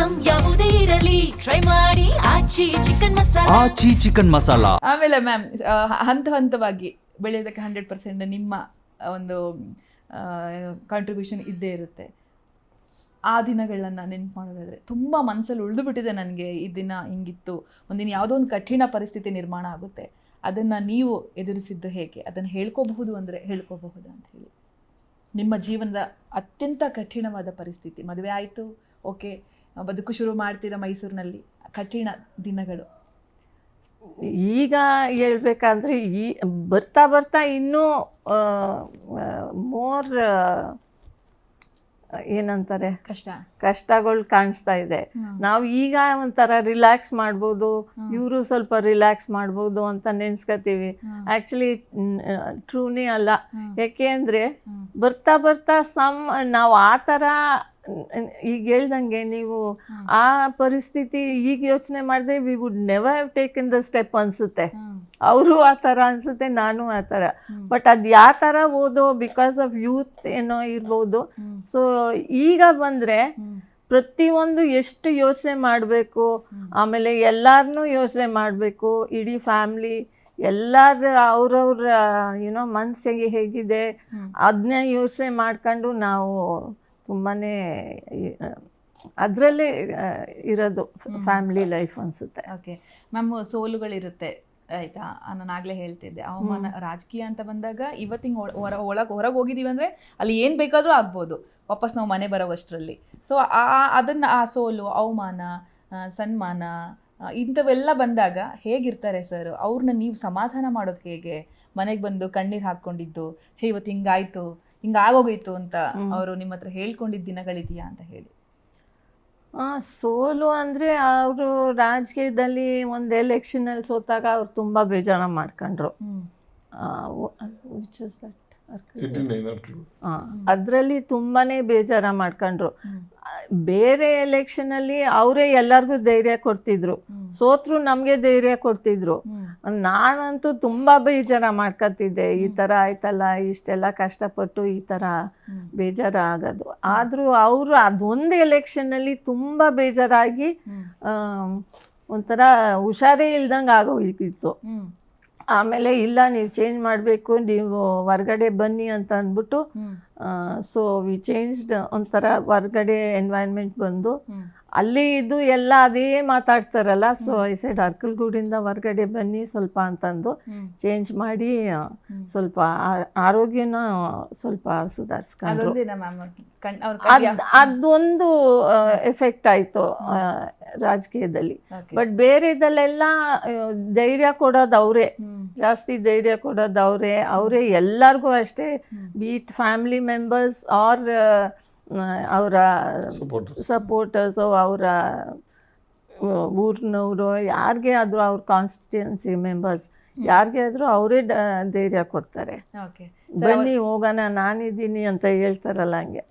Item ಯಾವುದೇ ಇರಲಿ try ಮಾಡಿ ಆಚಿ ಚಿಕನ್ ಮಸಾಲಾ. ಆಚಿ ಚಿಕನ್ ಮಸಾಲಾ. ಆಮೇಲೆ ಮ್ಯಾಮ್ ಹಂತ ಹಂತವಾಗಿ ಬೆಳೆಯೋದಕ್ಕೆ 100% ನಿಮ್ಮ ಒಂದು ಕಾಂಟ್ರಿಬ್ಯೂಷನ್ ಇದ್ದೇ ಇರುತ್ತೆ. ಆ ದಿನಗಳನ್ನ ನೆನ್ಪು ಮಾಡೋದಾದರೆ ತುಂಬ ಮನಸ್ಸಲ್ಲಿ ಉಳಿದು ಬಿಟ್ಟಿದೆ ನನಗೆ. ಈ ದಿನ ಹಿಂಗಿತ್ತು, ಒಂದಿನ ಯಾವುದೋ ಒಂದು ಕಠಿಣ ಪರಿಸ್ಥಿತಿ ನಿರ್ಮಾಣ ಆಗುತ್ತೆ, ಅದನ್ನು ನೀವು ಎದುರಿಸಿದ್ದು ಹೇಗೆ, ಅದನ್ನು ಹೇಳ್ಕೋಬಹುದು ಅಂದರೆ ಹೇಳ್ಕೋಬಹುದು ಅಂತ ಹೇಳಿ. ನಿಮ್ಮ ಜೀವನದ ಅತ್ಯಂತ ಕಠಿಣವಾದ ಪರಿಸ್ಥಿತಿ, ಮದುವೆ ಆಯಿತು, ಓಕೆ, ಬದುಕು ಶುರು ಮಾಡ್ತೀರಾ ಮೈಸೂರಿನಲ್ಲಿ, ಕಠಿಣ ದಿನಗಳು. ಈಗ ಹೇಳ್ಬೇಕಂದ್ರೆ ಬರ್ತಾ ಬರ್ತಾ ಇನ್ನೂ ಮೋರ್ ಏನಂತಾರೆ ಕಷ್ಟಗಳು ಕಾಣಿಸ್ತಾ ಇದೆ. ನಾವು ಈಗ ಒಂಥರ ರಿಲ್ಯಾಕ್ಸ್ ಮಾಡ್ಬೋದು, ಇವರು ಸ್ವಲ್ಪ ರಿಲ್ಯಾಕ್ಸ್ ಮಾಡ್ಬೋದು ಅಂತ ನೆನ್ಸ್ಕೊತೀವಿ. ಆ್ಯಕ್ಚುಲಿ ಟ್ರೂನೇ ಅಲ್ಲ. ಯಾಕೆ ಅಂದರೆ ಬರ್ತಾ ಬರ್ತಾ ನಾವು ಆ ಥರ ಈಗ ಹೇಳ್ದಂಗೆ ನೀವು ಆ ಪರಿಸ್ಥಿತಿ ಈಗ ಯೋಚನೆ ಮಾಡಿದ್ರೆ we would never have taken the step ಅನಿಸುತ್ತೆ. ಅವರು ಆ ಥರ ಅನಿಸುತ್ತೆ, ನಾನು ಆ ಥರ. ಬಟ್ ಅದು ಯಾವ ಥರ ಓದೋ ಬಿಕಾಸ್ ಆಫ್ ಯೂತ್ ಏನೋ ಇರ್ಬೋದು. ಸೊ ಈಗ ಬಂದರೆ ಪ್ರತಿಯೊಂದು ಎಷ್ಟು ಯೋಚನೆ ಮಾಡಬೇಕು, ಆಮೇಲೆ ಎಲ್ಲರನ್ನೂ ಯೋಚನೆ ಮಾಡಬೇಕು, ಇಡೀ ಫ್ಯಾಮ್ಲಿ ಎಲ್ಲರ ಅವ್ರವ್ರ ಏನೋ ಮನಸ್ಸಿಗೆ ಹೇಗಿದೆ ಅದನ್ನೇ ಯೋಚನೆ ಮಾಡ್ಕೊಂಡು ನಾವು ತುಂಬಾ ಅದರಲ್ಲೇ ಇರೋದು ಫ್ಯಾಮಿಲಿ ಲೈಫ್ ಅನಿಸುತ್ತೆ. ಓಕೆ ಮ್ಯಾಮ್, ಸೋಲುಗಳಿರುತ್ತೆ ಆಯಿತಾ, ನಾನು ಆಗಲೇ ಹೇಳ್ತಿದ್ದೆ, ಅವಮಾನ ರಾಜಕೀಯ ಅಂತ ಬಂದಾಗ ಇವತ್ತಿನ ಹೊರಗೆ ಹೋಗಿದ್ದೀವಿ ಅಂದರೆ ಅಲ್ಲಿ ಏನು ಬೇಕಾದರೂ ಆಗ್ಬೋದು, ವಾಪಸ್ ನಾವು ಮನೆ ಬರೋವಷ್ಟರಲ್ಲಿ. ಸೊ ಅದನ್ನು ಆ ಸೋಲು, ಅವಮಾನ, ಸನ್ಮಾನ ಇಂಥವೆಲ್ಲ ಬಂದಾಗ ಹೇಗಿರ್ತಾರೆ ಸರ್? ಅವ್ರನ್ನ ನೀವು ಸಮಾಧಾನ ಮಾಡೋದು ಹೇಗೆ? ಮನೆಗೆ ಬಂದು ಕಣ್ಣೀರು ಹಾಕ್ಕೊಂಡಿದ್ದು, ಇವತ್ತು ಹಿಂಗಾಯ್ತು, ಹಿಂಗಾಗೋಗಿತ್ತು ಅಂತ ಅವರು ನಿಮ್ಮ ಹತ್ರ ಹೇಳ್ಕೊಂಡಿದ್ದ ದಿನಗಳಿದೆಯಾ ಅಂತ ಹೇಳಿ. ಸೋಲು ಅಂದರೆ ಅವರು ರಾಜಕೀಯದಲ್ಲಿ ಒಂದು ಎಲೆಕ್ಷನಲ್ಲಿ ಸೋತಾಗ ಅವ್ರು ತುಂಬ ಬೇಜಾರು ಮಾಡ್ಕೊಂಡ್ರು. ಅದರಲ್ಲಿ ತುಂಬಾ ಬೇಜಾರ ಮಾಡ್ಕೊಂಡ್ರು. ಬೇರೆ ಎಲೆಕ್ಷನಲ್ಲಿ ಅವರೇ ಎಲ್ಲರಿಗೂ ಧೈರ್ಯ ಕೊಡ್ತಿದ್ರು, ಸೋತ್ರು ನಮಗೆ ಧೈರ್ಯ ಕೊಡ್ತಿದ್ರು. ನಾನಂತೂ ತುಂಬ ಬೇಜಾರ ಮಾಡ್ಕೊತಿದ್ದೆ, ಈ ಥರ ಆಯ್ತಲ್ಲ, ಇಷ್ಟೆಲ್ಲ ಕಷ್ಟಪಟ್ಟು ಈ ಥರ ಬೇಜಾರ ಆಗೋದು. ಆದರೂ ಅವರು ಅದೊಂದು ಎಲೆಕ್ಷನ್ನಲ್ಲಿ ತುಂಬ ಬೇಜಾರಾಗಿ ಒಂಥರ ಹುಷಾರೇ ಇಲ್ದಂಗೆ ಆಗೋಗಿತ್ತು. ಆಮೇಲೆ ಇಲ್ಲ, ನೀವು ಚೇಂಜ್ ಮಾಡಬೇಕು, ನೀವು ಹೊರ್ಗಡೆ ಬನ್ನಿ ಅಂತ ಅಂದ್ಬಿಟ್ಟು ಸೊ ವಿ ಚೇಂಜ್ಡ್. ಒಂಥರ ಹೊರ್ಗಡೆ ಎನ್ವೈರ್ನ್ಮೆಂಟ್ ಬಂದು ಅಲ್ಲಿ ಇದು ಎಲ್ಲ ಅದೇ ಮಾತಾಡ್ತಾರಲ್ಲ. ಸೊ ಐ ಸೈಡ್ ಅರ್ಕಲ್ಗೂಡಿಂದ ಹೊರ್ಗಡೆ ಬನ್ನಿ ಸ್ವಲ್ಪ ಅಂತಂದು ಚೇಂಜ್ ಮಾಡಿ ಸ್ವಲ್ಪ ಆರೋಗ್ಯನ ಸ್ವಲ್ಪ ಸುಧಾರಿಸ್ಕೊಂಡ್ರು. ಅದೊಂದು ಎಫೆಕ್ಟ್ ಆಯಿತು ರಾಜಕೀಯದಲ್ಲಿ. ಬಟ್ ಬೇರೆದಲ್ಲೆಲ್ಲ ಧೈರ್ಯ ಕೊಡೋದು ಅವರೇ, ಜಾಸ್ತಿ ಧೈರ್ಯ ಕೊಡೋದು ಅವರೇ ಎಲ್ಲರಿಗೂ ಅಷ್ಟೇ, ಬೀಟ್ ಫ್ಯಾಮಿಲಿ ಮೆಂಬರ್ಸ್ ಆರ್ ಅವರ ಸಪೋರ್ಟರ್ಸು, ಅವರ ಊರಿನವರು, ಯಾರಿಗೆ ಆದರೂ ಅವ್ರ ಕಾನ್ಸ್ಟಿಟ್ಯೂನ್ಸಿ ಮೆಂಬರ್ಸ್ ಯಾರಿಗೆ ಆದರೂ ಅವರೇ ಧೈರ್ಯ ಕೊಡ್ತಾರೆ. ಬನ್ನಿ ಹೋಗೋಣ, ನಾನಿದ್ದೀನಿ ಅಂತ ಹೇಳ್ತಾರಲ್ಲ ಹಂಗೆ.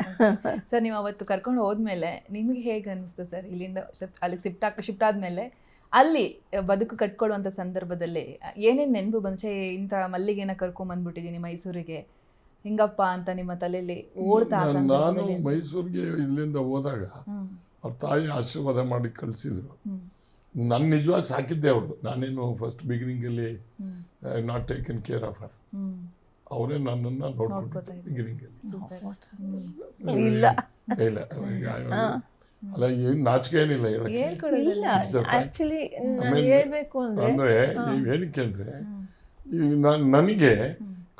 ಸರ್, ನೀವು ಅವತ್ತು ಕರ್ಕೊಂಡು ಹೋದ್ಮೇಲೆ ನಿಮಗೆ ಹೇಗೆ ಅನ್ನಿಸ್ತು ಸರ್? ಇಲ್ಲಿಂದ ಅಲ್ಲಿಗೆ ಶಿಫ್ಟ್ ಆದಮೇಲೆ ಅಲ್ಲಿ ಬದುಕು ಕಟ್ಕೊಳ್ಳುವಂಥ ಸಂದರ್ಭದಲ್ಲಿ ಏನೇನು ನೆನಪು ಬಂಚೆ, ಇಂಥ ಮಲ್ಲಿಗೆನ ಕರ್ಕೊಂಬಂದ್ಬಿಟ್ಟಿದ್ದೀನಿ ಮೈಸೂರಿಗೆ, ಹಿಂಗಪ್ಪ ಅಂತ ನಿಮ್ಮ ತಲೆಯಲ್ಲಿ ಓಡ್ತಾ? ನಾನು ಮೈಸೂರಿಗೆ ಇಲ್ಲಿಂದ ಹೋದಾಗ ಅವ್ರ ತಾಯಿ ಆಶೀರ್ವಾದ ಮಾಡಿ ಕಳಿಸಿದ್ರು. ನನ್ನ ನಿಜವಾಗಿ ಸಾಕಿದ್ದೆ ಅವಳು. ನಾನೇನು ಫಸ್ಟ್ ಬಿಗಿನಿಂಗಲ್ಲಿ not taken care of her. ಅವರೇ ನನ್ನನ್ನು ನೋಡ್ಕೊಂಡು ಬಿಗಿನಿಂಗಲ್ಲಿ. ಇಲ್ಲ ಅಲ್ಲ, ಏನು ನಾಚಿಕೆ ಏನಿಲ್ಲ ಆ್ಯಕ್ಚುಲಿ ಹೇಳ್ಬೇಕು ಅಂದರೆ ಏನಕ್ಕೆ ಅಂದರೆ ನನಗೆ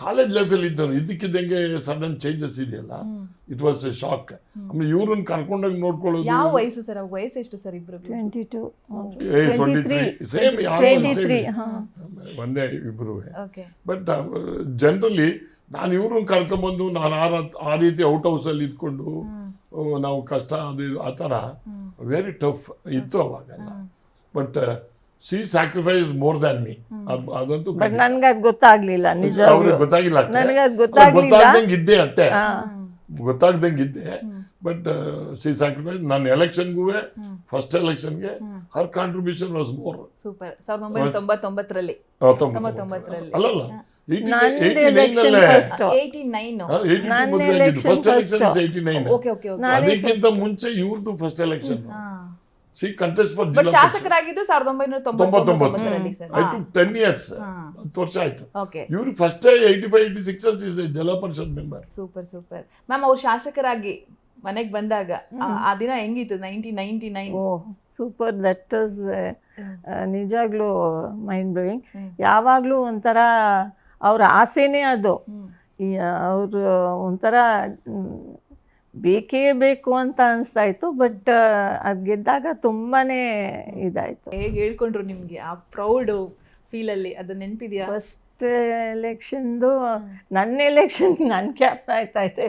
ಕಾಲೇಜ್ ಲೈಫಲ್ಲಿ ಇದ್ದನು, ಇದಕ್ಕಿದ್ದಂಗೆ ಸಡನ್ ಚೇಂಜಸ್ ಇದೆಯಲ್ಲ, ಇಟ್ ವಾಸ್ ಎ ಶಾಕ್. ಆಮೇಲೆ ಇವ್ರನ್ನ ಕರ್ಕೊಂಡೋಗಿ ನೋಡ್ಕೊಳ್ಳೋದು. ಯಾವ ವಯಸ್ಸು ಸರ್? ವಯಸ್ಸು ಎಷ್ಟು ಸರ್ ಇಬ್ರು? 22, 23 ಒಂದೇ ಇಬ್ರು. ಬಟ್ ಜನರಲಿ ನಾನು ಇವ್ರನ್ನ ಕರ್ಕೊಂಬಂದು ನಾನು ಆ ರೀತಿ ಔಟ್ ಹೌಸಲ್ಲಿ ಇದ್ಕೊಂಡು ನಾವು ಕಷ್ಟ ಅದು ಆ ಥರ ವೆರಿ ಟಫ್ ಇತ್ತು ಅವಾಗೆಲ್ಲ. But she sacrificed more than me. ಅದಂತೂ ಬಟ್ ನನಗೆ ಅದು ಗೊತ್ತಾಗ್ಲಿಲ್ಲ. ನಿಜ ಗೊತ್ತಾಗಿಲ್ಲ, ನನಗೆ ಅದು ಗೊತ್ತಾಗ್ದಂಗೆ ಇದ್ದೆ ಅಷ್ಟೇ, ಗೊತ್ತಾಗ್ದಂಗೆ ಇದ್ದೆ. But she sacrificed. ನಾನು ಎಲೆಕ್ಷನ್ಗೂ ಫಸ್ಟ್ ಎಲೆಕ್ಷನ್ಗೆ her contribution was more. Super. 1999ರಲ್ಲಿ ಅಲ್ಲಲ್ಲ, ಅದಕ್ಕಿಂತ ಮುಂಚೆ ಇವ್ರದ್ದು first election. She contest for but ಶಾಸಕರಾಗಿದ್ದು 1999 ಸರ್. ಐ ಟು 10 years 10 ವರ್ಷ ಆಯ್ತು. ಓಕೆ, ಇವ್ರು ಫಸ್ಟ್ 85-86 ಅಲ್ಲಿ zilla parishad member. Super super ma'am. ಅವ್ರು ಶಾಸಕರಾಗಿ ಮನೆಗೆ ಬಂದಾಗ ಆ ದಿನ ಹೆಂಗಿತ್ತು? 1999. ಓ ಸೂಪರ್, ದಟ್ ವಾಸ್ ನಿಜಾಗ್ಲೂ ಮೈಂಡ್ ಬ್ಲೋಯಿಂಗ್. ಯಾವಾಗಲೂ ಒಂಥರ ಅವ್ರ ಆಸೆನೇ ಅದು. ಅವರು ಒಂಥರ ಬೇಕೇ ಬೇಕು ಅಂತ ಅನಿಸ್ತಾ ಇತ್ತು. ಬಟ್ ಅದು ಗೆದ್ದಾಗ ತುಂಬಾ ಇದಾಯಿತು. ಹೇಗೆ ಹೇಳ್ಕೊಂಡ್ರು ನಿಮಗೆ ಆ ಪ್ರೌಡ್ ಫೀಲಲ್ಲಿ? ಅದು ನೆನಪಿದೆಯಾ? ಫಸ್ಟ್ ಎಲೆಕ್ಷನ್ದು ನನ್ನ ಎಲೆಕ್ಷನ್ ನನ್ನ ಜ್ಞಾಪನ ಆಯ್ತಾ ಇದೆ,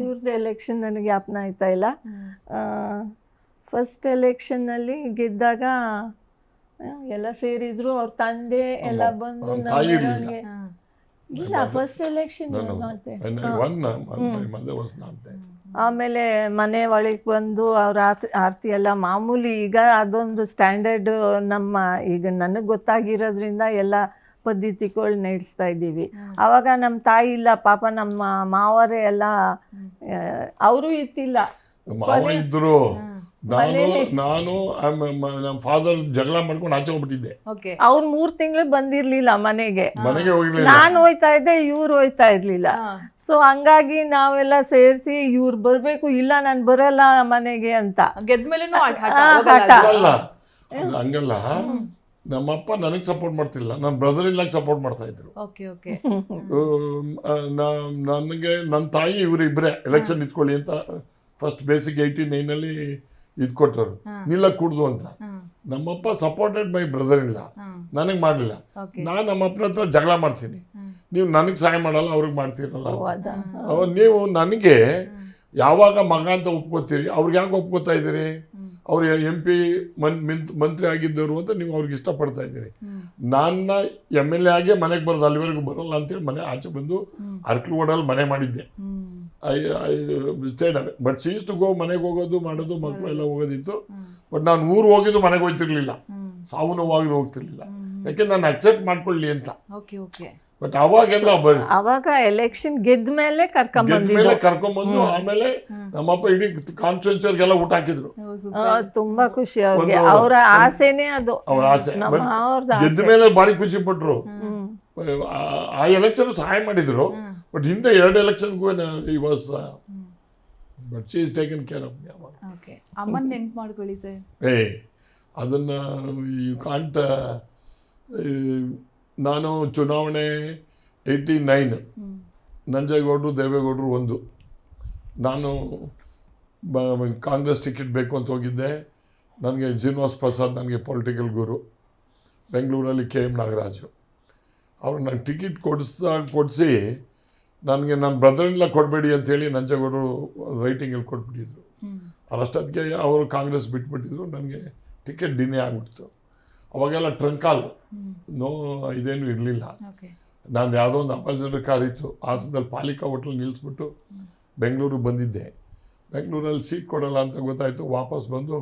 ಇವ್ರದ್ದು ಎಲೆಕ್ಷನ್ ನನಗೆ ಜ್ಞಾಪನ ಆಯ್ತಾ ಇಲ್ಲ. ಫಸ್ಟ್ ಎಲೆಕ್ಷನ್ನಲ್ಲಿ ಗೆದ್ದಾಗ ಎಲ್ಲ ಸೇರಿದ್ರು, ಅವ್ರ ತಂದೆ ಎಲ್ಲ ಬಂದು ನಮಗೆ. ಇಲ್ಲ, ಫಸ್ಟ್ ಎಲೆಕ್ಷನ್ ಆಮೇಲೆ ಮನೆ ಒಳಗೆ ಬಂದು ಅವ್ರ ಆರತಿ ಎಲ್ಲ ಮಾಮೂಲಿ. ಈಗ ಅದೊಂದು ಸ್ಟ್ಯಾಂಡರ್ಡ್ ನಮ್ಮ, ಈಗ ನನಗೆ ಗೊತ್ತಾಗಿರೋದ್ರಿಂದ ಎಲ್ಲ ಪದ್ಧತಿಗಳು ನಡೆಸ್ತಾ ಇದ್ದೀವಿ. ಆವಾಗ ನಮ್ಮ ತಾಯಿ ಇಲ್ಲ ಪಾಪ, ನಮ್ಮ ಮಾವರೇ ಎಲ್ಲ, ಅವರು ಇತ್ತಿಲ್ಲ. ಮಾವ ಇದ್ರು, ನಾನು ನಮ್ಮ ಫಾದರ್ ಜಗಳ ಮಾಡ್ಕೊಂಡು ಆಚೆ ಹೋಗ್ಬಿಟ್ಟಿದ್ದೆ. ಅವ್ರು 3 ತಿಂಗಳು ಬಂದಿರ್ಲಿಲ್ಲ ಮನೆಗೆ ಹೋಗ್ಲಿಲ್ಲ. ನಾನು ಹೋಯ್ತಾ ಇದ್ದೆ, ಇವ್ರು ಹೋಯ್ತಾ ಇರ್ಲಿಲ್ಲ. ಸೊ ಹಂಗಾಗಿ ನಾವೆಲ್ಲ ಸೇರಿಸಿ ಇವ್ರು ಬರ್ಬೇಕು, ಇಲ್ಲ ನಾನು ಬರಲ್ಲ ಮನೆಗೆ ಅಂತ. ಗೆದ್ಮೇಲೆನೂ ಹಂಗಲ್ಲ, ನಮ್ಮಪ್ಪ ನನಗೆ ಸಪೋರ್ಟ್ ಮಾಡ್ತಿಲ್ಲ, ನನ್ನ ಬ್ರದರ್ ಇಲ್ಲಾಗ ಸಪೋರ್ಟ್ ಮಾಡ್ತಾ ಇದ್ರು. ನನಗೆ ನನ್ನ ತಾಯಿ ಇವ್ರು ಇಬ್ಬರೇ ಎಲೆಕ್ಷನ್ ನಿಂತ್ಕೊಳ್ಳಿ ಅಂತ ಫಸ್ಟ್ ಬೇಸಿಕ್ 89 ಇದು ಕೊಟ್ಟರು, ನಿಲ್ಲ ಕೂಡ್ದು ಅಂತ. ನಮ್ಮಪ್ಪ ಸಪೋರ್ಟೆಡ್ ಮೈ ಬ್ರದರ್ ಇಲ್ಲ, ನನಗೆ ಮಾಡಲಿಲ್ಲ. ನಾನು ನಮ್ಮಪ್ಪನ ಹತ್ರ ಜಗಳ ಮಾಡ್ತೀನಿ, ನೀವು ನನಗೆ ಸಹಾಯ ಮಾಡಲ್ಲ, ಅವ್ರಿಗೆ ಮಾಡ್ತೀರಲ್ಲ. ನೀವು ನನಗೆ ಯಾವಾಗ ಮಗ ಅಂತ ಒಪ್ಕೋತೀರಿ, ಅವ್ರಿಗೆ ಯಾಕೆ ಒಪ್ಕೋತಾ ಇದ್ದೀರಿ? ಅವ್ರು MP ಮಂತ್ರಿ ಆಗಿದ್ದವರು ಅಂತ ನೀವು ಅವ್ರಿಗೆ ಇಷ್ಟಪಡ್ತಾ ಇದ್ದೀರಿ. ನನ್ನ MLA ಆಗಿ ಮನೆಗೆ ಬರೋದು, ಅಲ್ಲಿವರೆಗೂ ಬರೋಲ್ಲ ಅಂತೇಳಿ ಮನೆ ಆಚೆ ಬಂದು ಅರ್ಕಲ್ಗೋಡಲ್ಲಿ ಮನೆ ಮಾಡಿದ್ದೆ. ಬಟ್ ಸೀಸ್ ಟು ಗೋ, ಮನೆಗೆ ಹೋಗೋದು ಮಾಡೋದು, ಮಕ್ಕಳು ಎಲ್ಲ ಹೋಗೋದಿತ್ತು. ಬಟ್ ನಾನು ಊರು ಹೋಗಿದ್ದು ಮನೆಗೆ ಹೋಗ್ತಿರ್ಲಿಲ್ಲ, ಸಾವು ನೋವಾಗಲೂ ಹೋಗ್ತಿರ್ಲಿಲ್ಲ, ಯಾಕೆ ನಾನು ಅಕ್ಸೆಪ್ಟ್ ಮಾಡ್ಕೊಳ್ಳಿ ಅಂತ. ಬಟ್ ಅವಾಗೆಲ್ಲ ಅವಾಗ ಎಲೆಕ್ಷನ್ ಗೆದ್ದ ಮೇಲೆ ಕರ್ಕೊಂಡ್ಬಂದು ಆಮೇಲೆ ನಮ್ಮಪ್ಪ ಇಡೀ ಕಾನ್ಸ್ಟಿಟ್ಯೂನ್ಸಿಗೆಲ್ಲ ಊಟ ಹಾಕಿದ್ರು. ತುಂಬಾ ಖುಷಿ ಅವ್ರಿಗೆ, ಅವರ ಆಸೆನೇ ಅದು. ಅವ್ರ ಆಸೆ ಗೆದ್ದ ಮೇಲೆ ಭಾರಿ ಖುಷಿ ಪಟ್ರು. ಆ ಎಲೆಕ್ಷನ್ ಸಹಾಯ ಮಾಡಿದ್ರು. ಬಟ್ ಹಿಂದೆ 2 ಎಲೆಕ್ಷನ್ಗೂ ಈ was, but she is taken care of me. ಅಮ್ಮನ್ನ ನೆನ್ಪು ಮಾಡ್ಕೊಳ್ಳಿ ಸರ್. ಅದನ್ನ ಯು ಕಾಂಟ್. ನಾನು ಚುನಾವಣೆ 89 ನಂಜೇಗೌಡರು ದೇವೇಗೌಡರು ಒಂದು, ನಾನು ಕಾಂಗ್ರೆಸ್ ಟಿಕೆಟ್ ಬೇಕು ಅಂತ ಹೋಗಿದ್ದೆ. ನನಗೆ ಶ್ರೀನಿವಾಸ್ ಪ್ರಸಾದ್ ನನಗೆ ಪೊಲಿಟಿಕಲ್ ಗುರು, ಬೆಂಗಳೂರಲ್ಲಿ KM ನಾಗರಾಜು ಅವರು ನನಗೆ ಟಿಕೆಟ್ ಕೊಡಿಸಿ ನನಗೆ ನನ್ನ ಬ್ರದರ್ನೆಲ್ಲ ಕೊಡಬೇಡಿ ಅಂಥೇಳಿ ನಂಜೇಗೌಡರು ರೈಟಿಂಗಲ್ಲಿ ಕೊಟ್ಬಿಟ್ಟಿದ್ರು. ಅಷ್ಟೊತ್ತಿಗೆ ಅವರು ಕಾಂಗ್ರೆಸ್ ಬಿಟ್ಬಿಟ್ಟಿದ್ರು, ನನಗೆ ಟಿಕೆಟ್ ಡಿನೇ ಆಗಿಬಿಡ್ತು. ಅವಾಗೆಲ್ಲ ಟ್ರಂಕಾಲ್ ಇದೇನು ಇರಲಿಲ್ಲ. ನಾನು ಯಾವುದೋ ಒಂದು ಅಂಬಾಸಿಡರ್ ಕಾರ್ ಇತ್ತು, ಹಾಸನದಲ್ಲಿ ಪಾಲಿಕಾ ಹೋಟ್ಲಲ್ಲಿ ನಿಲ್ಲಿಸ್ಬಿಟ್ಟು ಬೆಂಗಳೂರಿಗೆ ಬಂದಿದ್ದೆ. ಬೆಂಗಳೂರಲ್ಲಿ ಸೀಟ್ ಕೊಡಲ್ಲ ಅಂತ ಗೊತ್ತಾಯಿತು. ವಾಪಸ್ ಬಂದು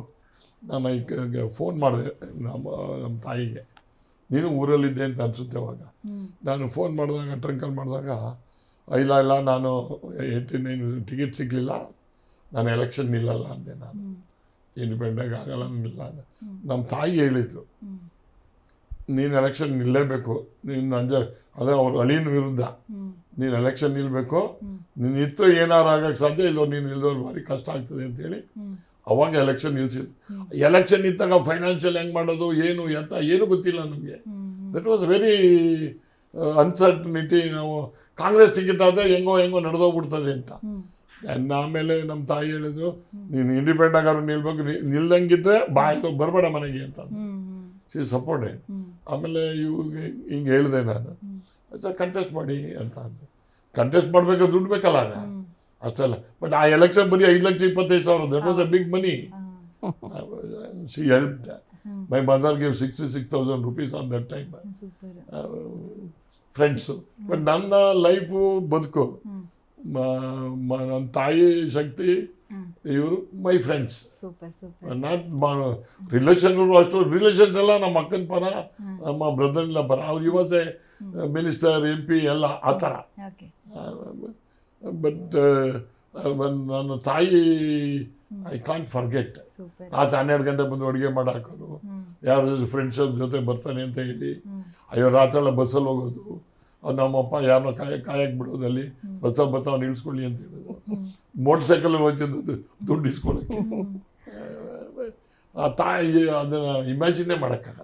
ನಾನು ಈಗ ಫೋನ್ ಮಾಡಿದೆ ನಮ್ಮ ತಾಯಿಗೆ, ನೀನು ಊರಲ್ಲಿದ್ದೆ ಅಂತ ಅನಿಸುತ್ತೆ. ಅವಾಗ ನಾನು ಫೋನ್ ಮಾಡಿದಾಗ, ಟ್ರಂಕಲ್ ಮಾಡಿದಾಗ, ಇಲ್ಲ ನಾನು 89 ಟಿಕೆಟ್ ಸಿಗಲಿಲ್ಲ, ನಾನು ಎಲೆಕ್ಷನ್ ನಿಲ್ಲಲ್ಲ ಅಂದೆ. ನಾನು ಇಂಡಿಪೆಂಡೆಂಟ್ ಆಗಲ್ಲ ನಿಲ್ಲ. ನಮ್ಮ ತಾಯಿ ಹೇಳಿದರು, ನೀನು ಎಲೆಕ್ಷನ್ ನಿಲ್ಲೇಬೇಕು, ನೀನು ಅದೇ ಅವ್ರ ಅಳಿನ ವಿರುದ್ಧ ನೀನು ಎಲೆಕ್ಷನ್ ನಿಲ್ಲಬೇಕು, ನೀನು ಇತ್ರ ಏನಾರು ಆಗೋಕ್ಕೆ ಸಾಧ್ಯ, ಇಲ್ಲೋ ನೀನು ಇಲ್ದವ್ರು ಭಾರಿ ಕಷ್ಟ ಆಗ್ತದೆ ಅಂತೇಳಿ ಅವಾಗ ಎಲೆಕ್ಷನ್ ನಿಲ್ಸಿದ್ರು. ಎಲೆಕ್ಷನ್ ಇದ್ದಾಗ ಫೈನಾನ್ಷಿಯಲ್ ಹೆಂಗೆ ಮಾಡೋದು, ಏನು ಎಂತ ಏನೂ ಗೊತ್ತಿಲ್ಲ ನಮಗೆ. That was very uncertainty. ನಾವು ಕಾಂಗ್ರೆಸ್ ಟಿಕೆಟ್ ಆದರೆ ಹೆಂಗೋ ನಡೆದೋಗ್ಬಿಡ್ತದೆ ಅಂತ. ಆಮೇಲೆ ನಮ್ಮ ತಾಯಿ ಹೇಳಿದ್ರು, ನೀನು ಇಂಡಿಪೆಂಡೆಂಟ್ ಆಗಾದ್ರು ನಿಲ್ಬೇಕು, ನಿಲ್ದಂಗಿದ್ರೆ ಬರಬೇಡ ಮನೆಗೆ ಅಂತ. She supported. ಆಮೇಲೆ ಇವ್ಗೆ ಹಿಂಗೆ ಹೇಳಿದೆ ನಾನು, ಸರ್ ಕಂಟೆಸ್ಟ್ ಮಾಡಿ ಅಂತ ಅಂದರು. ಕಂಟೆಸ್ಟ್ ಮಾಡಬೇಕು, ದುಡ್ಡು ಬೇಕಲ್ಲ ಆಗ, ಅಷ್ಟೆಲ್ಲ. ಬಟ್ ಆ ಎಲೆಕ್ಷನ್ ಬರೀ 5,25,000, that was a big money. She helped. My mother give 66,000 rupees on that time. Friends. But ನನ್ನ ಲೈಫು ಬದುಕು, ನನ್ನ ತಾಯಿ ಶಕ್ತಿ, ಇವರು ಮೈ ಫ್ರೆಂಡ್ಸ್. ನಾಟ್ ರಿಲೇಷನ್ಗಳು. ಅಷ್ಟು ರಿಲೇಷನ್ಸ್ ಎಲ್ಲ ನಮ್ಮ ಅಕ್ಕನ ಪರ, ನಮ್ಮ ಬ್ರದರ್ ಇಲ್ಲ ಪರ. ಅವ್ರು ಇವಾಸ್ ಎ ಮಿನಿಸ್ಟರ್, MP ಎಲ್ಲ ಆ ಥರ. ಬಟ್ ನನ್ನ ತಾಯಿ ಐ ಕಾಂಟ್ ಫರ್ಗೆಟ್. ಸೂಪರ್. ರಾತ್ರಿ 12 ಗಂಟೆ ಬಂದು ಅಡುಗೆ ಮಾಡಿ ಹಾಕೋರು, ಯಾರ ಫ್ರೆಂಡ್ಸ್ ಜೊತೆ ಬರ್ತಾನೆ ಅಂತ ಹೇಳಿ. ಅಯ್ಯೋ ರಾತ್ರಿ ಎಲ್ಲ ಬಸ್ಸಲ್ಲಿ ಹೋಗೋದು, ನಮ್ಮಪ್ಪ ಯಾರನ್ನೋ ಕಾಯಕ್ಕೆ ಬಿಡೋದು, ಅಲ್ಲಿ ಬಸ್ಸಲ್ಲಿ ಬರ್ತಾವ ನಿಲ್ಸ್ಕೊಳ್ಳಿ ಅಂತ ಹೇಳೋದು. ಮೋಟರ್ ಸೈಕಲ್ ಹೋಗ್ತಿದ್ದು ದುಡ್ಡು ಇಸ್ಕೊಳ್ಳೋಕ್ಕೆ. ಆ ತಾಯಿ ಅದನ್ನು ಇಮ್ಯಾಜಿನೇ ಮಾಡೋಕ್ಕಾಗಲ್ಲ.